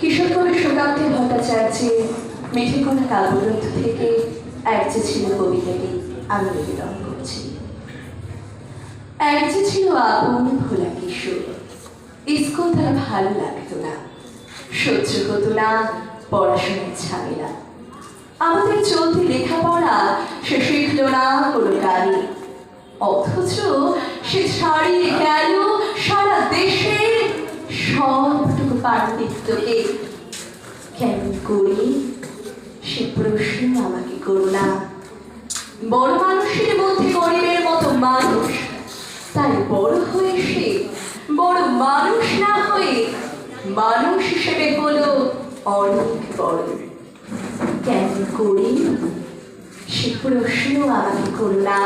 কিশোর কবি সুকান্ত ভট্টাচার্যের মিঠিকোনা কাব্যগ্রন্থ থেকে এক যে ছিল কবিতাটি আমি নিবেদন করছি। এক যে ছিল আপন ভোলা কিশোর, স্কুল তার ভালো লাগতো না, সহ্য হতো না পড়াশোনার ঝামেলা। আমাদের চলতি লেখাপড়া সে শিখল না কোনো গানে, অথচ সে ছাড়িয়ে গেল সারা দেশের সবটুকু পাণ্ডিত্যকে। কেমন করে সে প্রশ্ন আমাকে করো না। বড় মানুষের মধ্যে গরিবের মতো মানুষ, তাই বড় হয়ে সে বড় মানুষ না হয়ে মানুষ হিসেবে হলো অনেক বড়। কেমন করে সে প্রশ্ন আমাকে করো না।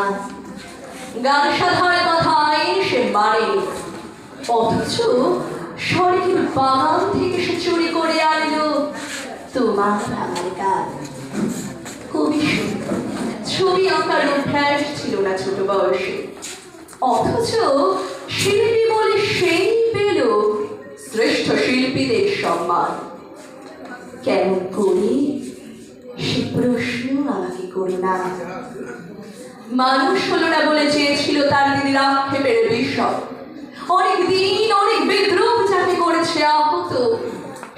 গান সাধারণ কথায় সে মানে, অথচ স্বর্গের বাগান থেকে সে চুরি করে আনলো তোমার আমার গান। কবি ছবি আঁকার অভ্যাস ছিল না ছোট বয়সে, অথচ শিল্পী বলে সেই পেল শ্রেষ্ঠ শিল্পীদের সম্মান। কেমন করে সে প্রশ্ন আমাকে করো না। মানুষ হলো না বলে চেয়েছিল তার দিদির আক্ষেপের বিষয়। অনেক দিন অনেক বিদ্রোহ যাকে করেছে আহত,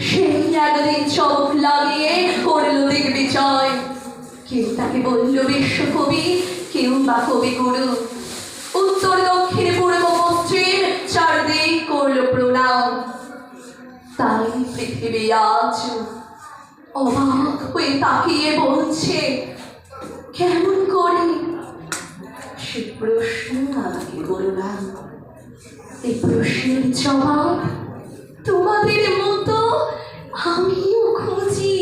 সেই একদিন চোখ লাগিয়ে করল দিগ্বিজয়। কেউ তাকে বলল বিশ্বকবি, কেউ বা কবিগুরু। উত্তর দক্ষিণ পূর্ব পশ্চিম চারদিক করল প্রণাম। তাই পৃথিবী আজ অবাক হয়ে তাকিয়ে বলছে, কেমন করে সে প্রশ্ন আমাকে করো না। এই প্রশ্নের জবাব তোমাদের মতো আমিও খুঁজি।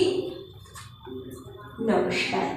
নমস্কার।